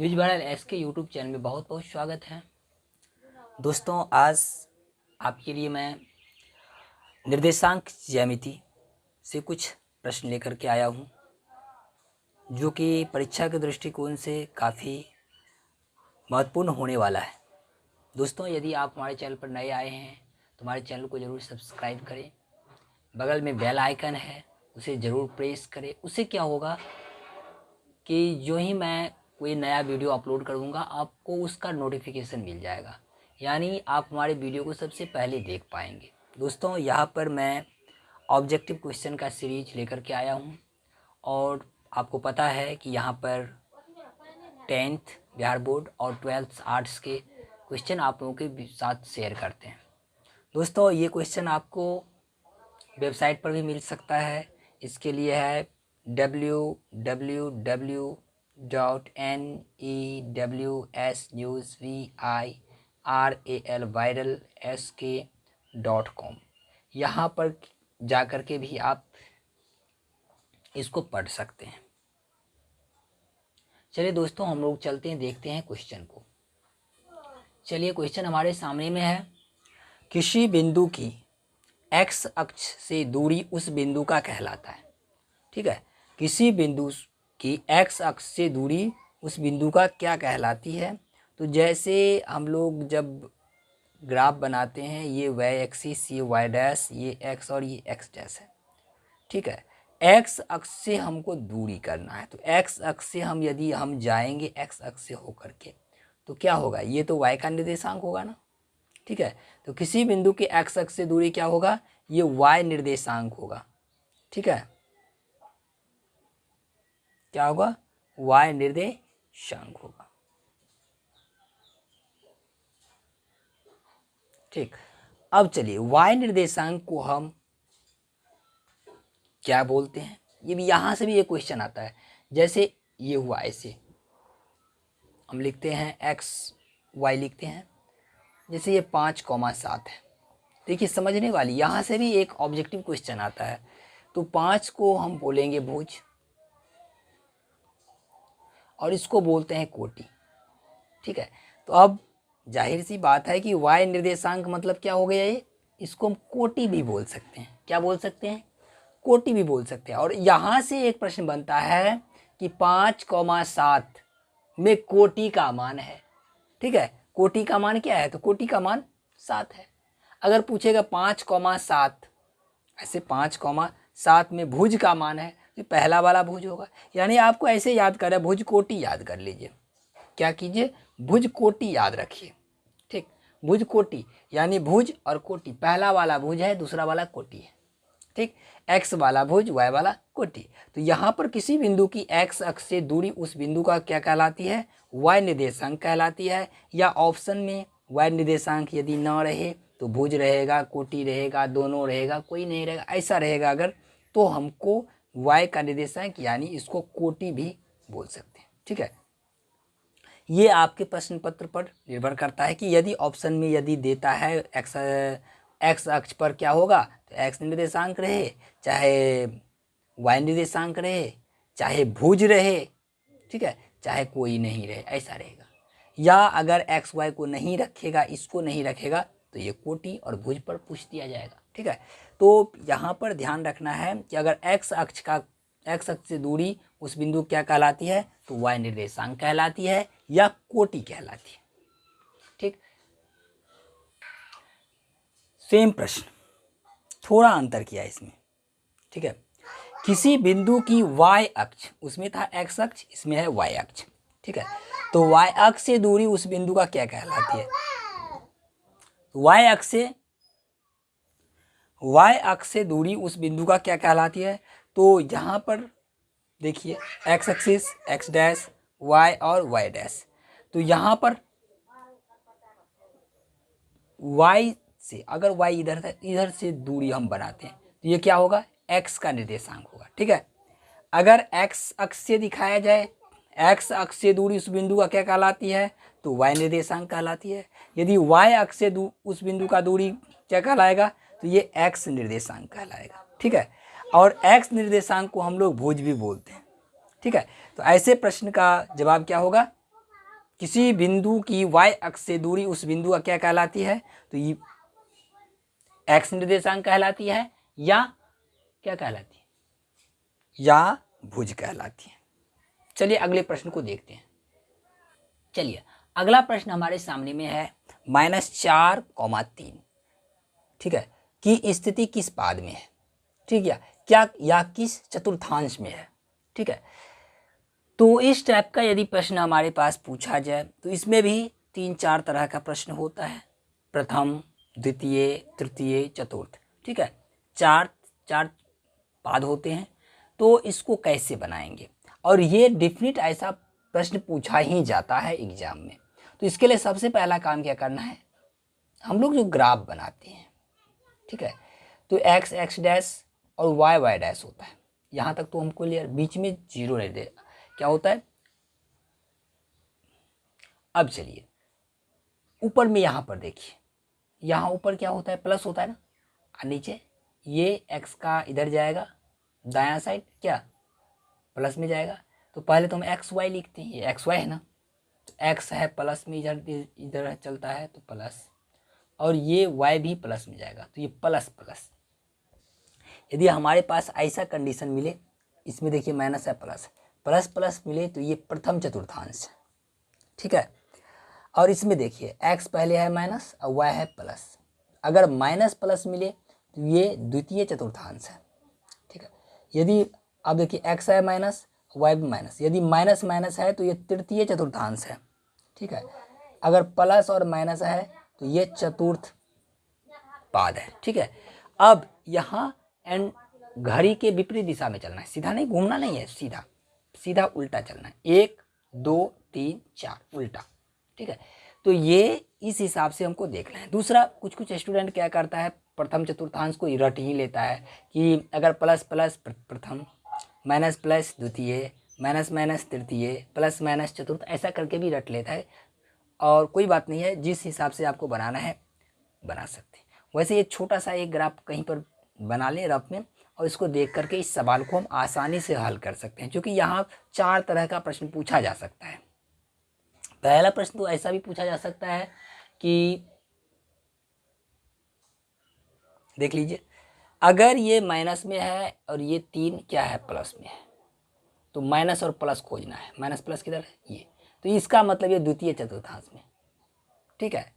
News viral S के YouTube channel में बहुत बहुत स्वागत है। दोस्तों, आज आपके लिए मैं निर्देशांक ज्यामिति से कुछ प्रश्न लेकर के आया हूँ, जो कि परीक्षा के दृष्टिकोण से काफ़ी महत्वपूर्ण होने वाला है। दोस्तों, यदि आप हमारे चैनल पर नए आए हैं तो हमारे चैनल को ज़रूर सब्सक्राइब करें। बगल में बेल आइकन है, उसे ज़रूर प्रेस करें। उससे क्या होगा कि जो ही मैं कोई नया वीडियो अपलोड करूँगा आपको उसका नोटिफिकेशन मिल जाएगा, यानी आप हमारे वीडियो को सबसे पहले देख पाएंगे। दोस्तों, यहाँ पर मैं ऑब्जेक्टिव क्वेश्चन का सीरीज लेकर के आया हूँ, और आपको पता है कि यहाँ पर 10th बिहार बोर्ड और 12th आर्ट्स के क्वेश्चन आप लोगों के साथ शेयर करते हैं। दोस्तों, ये क्वेश्चन आपको वेबसाइट पर भी मिल सकता है। इसके लिए है www.newsviralsk.com। यहाँ पर जा कर के भी आप इसको पढ़ सकते हैं। चलिए दोस्तों, हम लोग चलते हैं, देखते हैं क्वेश्चन को। चलिए, क्वेश्चन हमारे सामने में है। किसी बिंदु की एक्स अक्ष से दूरी उस बिंदु का कहलाता है। ठीक है, किसी बिंदु की एक्स अक्ष से दूरी उस बिंदु का क्या कहलाती है? तो जैसे हम लोग जब ग्राफ बनाते हैं, ये वाई एक्सिस, ये वाई डैश, ये एक्स और ये एक्स डैश है। ठीक है, एक्स अक्ष से हमको दूरी करना है, तो एक्स अक्ष से यदि हम जाएंगे एक्स अक्ष से होकर के, तो क्या होगा? ये तो वाई का निर्देशांक होगा ना। ठीक है, तो किसी बिंदु के एक्स अक्ष से दूरी क्या होगा? ये वाई निर्देशांक होगा। ठीक है, क्या होगा? वाई निर्देशांक होगा। ठीक, अब चलिए वाई निर्देशांक को हम क्या बोलते हैं? ये भी यहाँ से भी एक क्वेश्चन आता है। जैसे ये हुआ, ऐसे हम लिखते हैं एक्स वाई लिखते हैं। जैसे ये 5,7 है। देखिए, समझने वाली, यहाँ से भी एक ऑब्जेक्टिव क्वेश्चन आता है। तो 5 को हम बोलेंगे भुज, और इसको बोलते हैं कोटि। ठीक है, तो अब जाहिर सी बात है कि वाई निर्देशांक मतलब क्या हो गया? ये इसको हम कोटि भी बोल सकते हैं। क्या बोल सकते हैं? कोटि भी बोल सकते हैं। और यहाँ से एक प्रश्न बनता है कि 5,7 में कोटि का मान है। ठीक है, कोटि का मान क्या है? तो कोटि का मान 7 है। अगर पूछेगा 5,7, ऐसे 5,7 में भुज का मान है, तो पहला वाला भुज होगा। यानी आपको ऐसे याद कर रहे हैं, भुज कोटि याद कर लीजिए। क्या कीजिए? भुज कोटि याद रखिए। ठीक, भुज कोटि यानी भुज और कोटि, पहला वाला भुज है, दूसरा वाला कोटि है। ठीक, एक्स वाला भुज, वाई वाला कोटि। तो यहाँ पर किसी बिंदु की एक्स अक्ष से दूरी उस बिंदु का क्या कहलाती है? वाई निर्देशांक कहलाती है। या ऑप्शन में वाई निर्देशांक यदि ना रहे तो भुज रहेगा, कोटि रहेगा, दोनों रहेगा, कोई नहीं रहेगा, ऐसा रहेगा अगर, तो हमको वाई का निर्देशांक यानी इसको कोटि भी बोल सकते हैं। ठीक है, ये आपके प्रश्न पत्र पर निर्भर करता है कि यदि ऑप्शन में यदि देता है एक्स अक्ष पर क्या होगा, तो एक्स निर्देशांक रहे, चाहे वाई निर्देशांक रहे, चाहे भुज रहे, ठीक है, चाहे कोई नहीं रहे, ऐसा रहेगा। या अगर एक्स वाई को नहीं रखेगा, इसको नहीं रखेगा, तो ये कोटि और भुज पर पूछ दिया जाएगा। ठीक है, तो यहाँ पर ध्यान रखना है कि अगर एक्स अक्ष से दूरी उस बिंदु क्या कहलाती है, तो वाई निर्देशांक कहलाती है या कोटि कहलाती है। ठीक, सेम प्रश्न, थोड़ा अंतर किया इसमें। ठीक है, किसी बिंदु की वाई अक्ष, उसमें था एक्स अक्ष, इसमें है वाई अक्ष। ठीक है, तो वाई अक्ष से दूरी उस बिंदु का क्या कहलाती है? वाई अक्ष से दूरी उस बिंदु का क्या कहलाती है? तो यहाँ पर देखिए, X axis, X dash, Y और वाई डैश। तो यहाँ पर वाई से, अगर वाई इधर से दूरी हम बनाते हैं, तो ये क्या होगा? एक्स का निर्देशांक होगा। ठीक है, अगर एक्स अक्ष से दिखाया जाए, एक्स अक्ष से दूरी उस बिंदु का क्या कहलाती है? तो वाई निर्देशांक कहलाती है। यदि वाई अक्ष से उस बिंदु का दूरी क्या कहलाएगा? तो ये एक्स निर्देशांक कहलाएगा। ठीक है, और एक्स निर्देशांक को हम लोग भुज भी बोलते हैं। ठीक है, तो ऐसे प्रश्न का जवाब क्या होगा? किसी बिंदु की y अक्ष से दूरी उस बिंदु का क्या कहलाती है? तो ये x निर्देशांक कहलाती है या क्या कहलाती है? या भुज कहलाती है। चलिए अगले प्रश्न को देखते हैं। चलिए अगला प्रश्न हमारे सामने में है -4,3, ठीक है, की स्थिति किस पाद में है? ठीक है, क्या या किस चतुर्थांश में है? ठीक है, तो इस टाइप का यदि प्रश्न हमारे पास पूछा जाए तो इसमें भी 3-4 तरह का प्रश्न होता है, प्रथम, द्वितीय, तृतीय, चतुर्थ। ठीक है, चार पाद होते हैं। तो इसको कैसे बनाएंगे, और ये डिफिनिट ऐसा प्रश्न पूछा ही जाता है एग्जाम में। तो इसके लिए सबसे पहला काम क्या करना है, हम लोग जो ग्राफ बनाते हैं, ठीक है, तो x x डैश और y y डैश होता है, यहाँ तक तो हमको क्लियर, बीच में जीरो नहीं दे क्या होता है। अब चलिए ऊपर में यहाँ पर देखिए, यहाँ ऊपर क्या होता है, प्लस होता है ना, और नीचे ये x का इधर जाएगा, दायां साइड क्या प्लस में जाएगा। तो पहले तो हम एक्स वाई लिखते हैं, ये एक्स वाई है ना, तो एक्स है प्लस में, इधर चलता है तो प्लस, और ये वाई भी प्लस में जाएगा, तो ये प्लस प्लस। यदि हमारे पास ऐसा कंडीशन मिले, इसमें देखिए माइनस है प्लस, प्लस प्लस मिले तो ये प्रथम चतुर्थांश है, ठीक है। और इसमें देखिए एक्स पहले है माइनस और वाई है प्लस, अगर माइनस प्लस मिले तो ये द्वितीय चतुर्थांश है, ठीक है। यदि अब देखिए एक्स है माइनस, वाई भी माइनस, यदि माइनस माइनस है तो ये तृतीय चतुर्थांश है, ठीक है। अगर प्लस और माइनस है तो ये चतुर्थ पाद है, ठीक है। अब यहाँ एंड घड़ी के विपरीत दिशा में चलना है, सीधा नहीं घूमना नहीं है, सीधा सीधा उल्टा चलना है, 1 2 3 4 उल्टा, ठीक है। तो ये इस हिसाब से हमको देखना है। दूसरा, कुछ कुछ स्टूडेंट क्या करता है, प्रथम चतुर्थांश को रट ही लेता है कि अगर प्लस प्लस प्रथम, माइनस प्लस द्वितीय, माइनस माइनस तृतीय, प्लस माइनस चतुर्थ, ऐसा करके भी रट लेता है। और कोई बात नहीं है, जिस हिसाब से आपको बनाना है बना सकते हैं। वैसे एक छोटा सा एक ग्राफ कहीं पर बना लें रफ में, और इसको देख करके इस सवाल को हम आसानी से हल कर सकते हैं, क्योंकि यहाँ 4 तरह का प्रश्न पूछा जा सकता है। पहला प्रश्न तो ऐसा भी पूछा जा सकता है कि देख लीजिए, अगर ये माइनस में है और ये 3 क्या है प्लस में है, तो माइनस और प्लस खोजना है, माइनस प्लस किधर है ये, तो इसका मतलब ये द्वितीय चतुर्थांश में, ठीक है।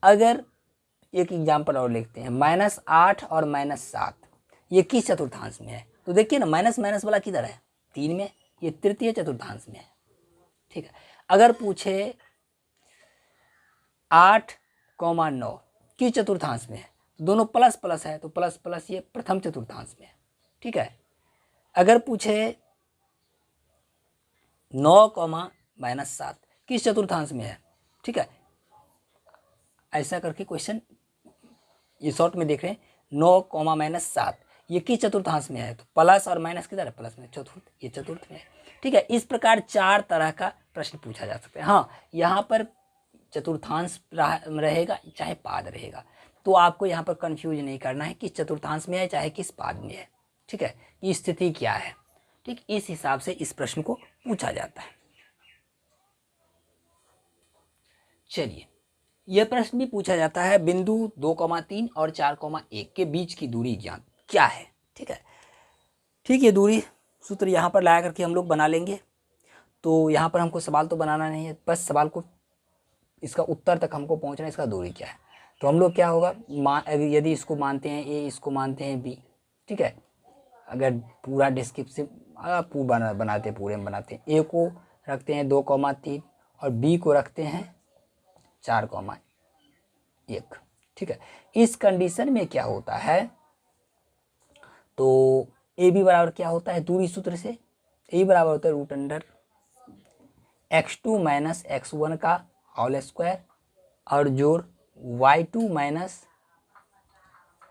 अगर एक एग्जाम्पल और लिखते हैं, -8 और -7 ये किस चतुर्थांश में है, तो देखिए ना माइनस माइनस वाला किधर है, 3 में, ये तृतीय चतुर्थांश में है, ठीक है। अगर पूछे 8,9 किस चतुर्थांश में है, तो दोनों प्लस प्लस है, तो प्लस प्लस ये प्रथम चतुर्थांश में है, ठीक है। अगर पूछे 9,-7 किस चतुर्थांश में है, ठीक है, ऐसा करके क्वेश्चन ये शॉर्ट में देख रहे हैं, 9,-7 ये किस चतुर्थांश में है, तो प्लस और माइनस किधर है, प्लस में, चतुर्थ, ये चतुर्थ में है, ठीक है। इस प्रकार 4 तरह का प्रश्न पूछा जा सकता है। हाँ, यहाँ पर चतुर्थांश रहेगा चाहे पाद रहेगा, तो आपको यहाँ पर कंफ्यूज नहीं करना है किस चतुर्थांश में है चाहे किस पाद में है, ठीक है, कि स्थिति क्या है, ठीक, इस हिसाब से इस प्रश्न को पूछा जाता है। चलिए, यह प्रश्न भी पूछा जाता है, बिंदु 2,3 और 4,1 के बीच की दूरी ज्ञात क्या है, ठीक है। ठीक, ये दूरी सूत्र यहाँ पर लाया करके हम लोग बना लेंगे। तो यहाँ पर हमको सवाल तो बनाना नहीं है, बस सवाल को इसका उत्तर तक हमको पहुँचना है, इसका दूरी क्या है। तो हम लोग क्या होगा, यदि इसको मानते हैं ए, इसको मानते हैं बी, ठीक है। अगर पूरा डिस्क्रिप्टिव बनाते पूरे में बनाते हैं, ए को रखते हैं 2,3 और बी को रखते हैं 4,1, ठीक है। इस कंडीशन में क्या होता है, तो ए बी बराबर क्या होता है, दूरी सूत्र से ए बराबर होता है √x2 - x1 का होल स्क्वायर और जोड़ y2 -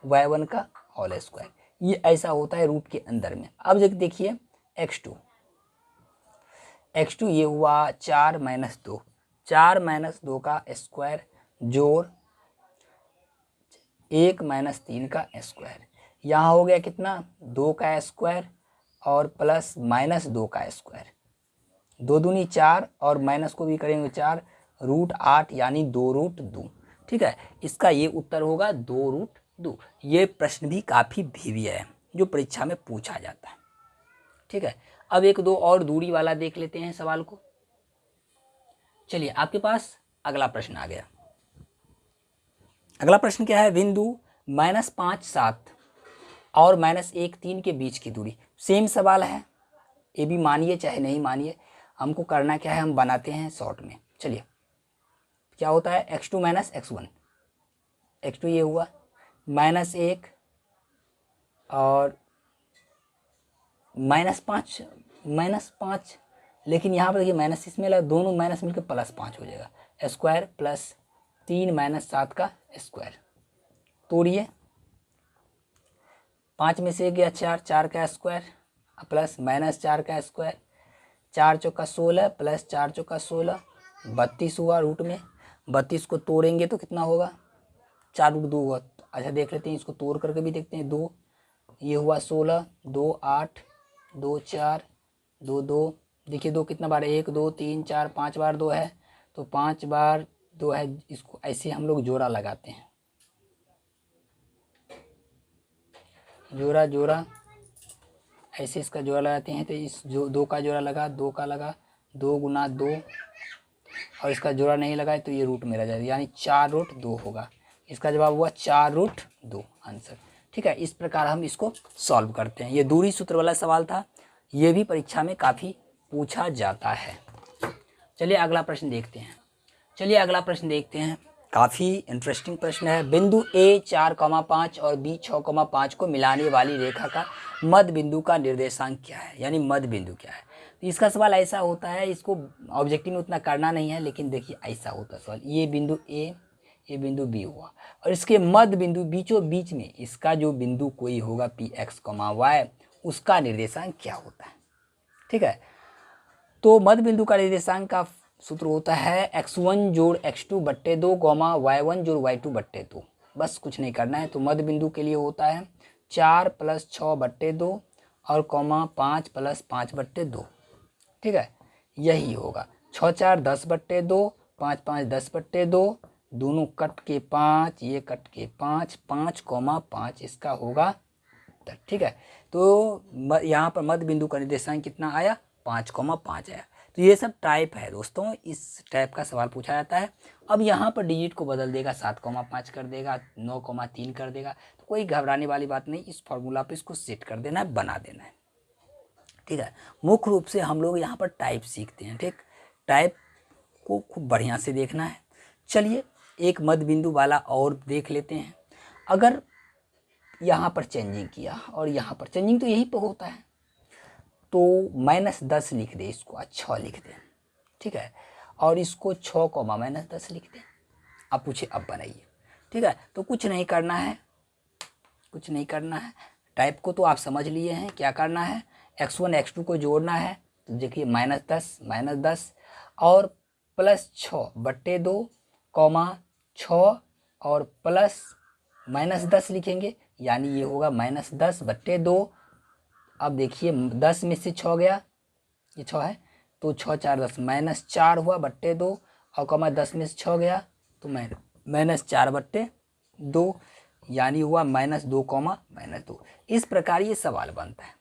y1 का होल स्क्वायर, ये ऐसा होता है रूट के अंदर में। अब देखिए x2 ये हुआ 4 - 2, 4 - 2 का स्क्वायर जोड़ 1 - 3 का स्क्वायर, यहाँ हो गया कितना, 2 का स्क्वायर और प्लस -2 का स्क्वायर, 2 दूनी 4 और माइनस को भी करेंगे 4, √8 यानी 2√2। ठीक है, इसका ये उत्तर होगा 2√2। ये प्रश्न भी काफ़ी भीवी है जो परीक्षा में पूछा जाता है। ठीक है, अब एक दो और दूरी वाला देख लेते हैं सवाल को। चलिए, आपके पास अगला प्रश्न आ गया। अगला प्रश्न क्या है, बिंदु -5 7 और -1 3 के बीच की दूरी। सेम सवाल है, ये भी मानिए चाहे नहीं मानिए, हमको करना क्या है, हम बनाते हैं शॉर्ट में। चलिए, क्या होता है, x2 - x1, x2 ये हुआ -1 और -5, लेकिन यहाँ पर देखिए माइनस इसमें लगा, दोनों माइनस मिलकर +5 हो जाएगा, स्क्वायर प्लस 3 - 7 का स्क्वायर। तोड़िए, 5 में से गया 4, 4 का स्क्वायर प्लस -4 का स्क्वायर, 4 चौका 16 प्लस 4 चौका 16, 32 हुआ रूट में। 32 को तोड़ेंगे तो कितना होगा, 4√2 हुआ। अच्छा, देख लेते हैं, इसको तोड़ करके भी देखते हैं। 2 ये हुआ 16, 2 8, 2 4, 2 2, देखिए 2 कितना बार, 1 2 3 4 5 बार 2 है, तो 5 बार 2 है। इसको ऐसे हम लोग जोड़ा लगाते हैं, जोड़ा जोड़ा ऐसे इसका जोड़ा लगाते हैं। तो इस जो 2 का जोड़ा लगा, 2 का लगा, 2 गुना 2, और इसका जोड़ा नहीं लगाए तो ये रूट में रह जाएगा, यानी 4√2 होगा। इसका जवाब हुआ 4√2 आंसर। ठीक है, इस प्रकार हम इसको सॉल्व करते हैं। ये दूरी सूत्र वाला सवाल था, ये भी परीक्षा में काफ़ी पूछा जाता है। चलिए अगला प्रश्न देखते हैं। काफ़ी इंटरेस्टिंग प्रश्न है। बिंदु A 4,5 और B 6,5 को मिलाने वाली रेखा का मध्य बिंदु का निर्देशांक क्या है, यानी मध्य बिंदु क्या है। तो इसका सवाल ऐसा होता है, इसको ऑब्जेक्टिव में उतना करना नहीं है, लेकिन देखिए ऐसा होता है सवाल। ये बिंदु A, ये बिंदु B हुआ, और इसके मध्य बिंदु बीचों बीच में इसका जो बिंदु कोई होगा Px, y, उसका निर्देशांक क्या होता है। ठीक है, तो मध्य बिंदु का निर्देशांक का सूत्र होता है x1 जोड़ x2 बट्टे 2, y1 जोड़ y2 बट्टे 2। बस कुछ नहीं करना है। तो मध्य बिंदु के लिए होता है 4 + 6 बट्टे 2 और 5 + 5 बट्टे 2। ठीक है, यही होगा। 6 4 10 बट्टे 2, 5 5 10 बट्टे 2, दोनों कट के 5, ये कट के 5, 5,5 इसका होगा उत्तर। ठीक है, तो यहाँ पर मध्य बिंदु का निर्देशांक कितना आया, 5,5 आया। तो ये सब टाइप है दोस्तों, इस टाइप का सवाल पूछा जाता है। अब यहाँ पर डिजिट को बदल देगा, 7,5 कर देगा, 9,3 कर देगा, तो कोई घबराने वाली बात नहीं। इस फॉर्मूला पे इसको सेट कर देना है, बना देना है। ठीक है, मुख्य रूप से हम लोग यहाँ पर टाइप सीखते हैं। ठीक, टाइप को खूब बढ़िया से देखना है। चलिए एक मध्य बिंदु वाला और देख लेते हैं। अगर यहाँ पर चेंजिंग किया और यहाँ पर चेंजिंग, तो यही पर होता है, तो -10 लिख दे, इसको 6 लिख दे। ठीक है, और इसको 6, -10 लिख दे। अब पूछे, अब बनाइए। ठीक है, तो कुछ नहीं करना है, टाइप को तो आप समझ लिए हैं। क्या करना है, x1 x2 को जोड़ना है। तो देखिए -10 और +6 बट्टे 2, 6 और प्लस -10 लिखेंगे, यानी ये होगा -10 बट्टे 2। अब देखिए 10 में से 6 गया, ये 6 है, तो 6 4 10, -4 हुआ बट्टे 2, और 10 में से 6 गया तो -4 बट्टे 2, यानी हुआ -2, -2। इस प्रकार ये सवाल बनता है।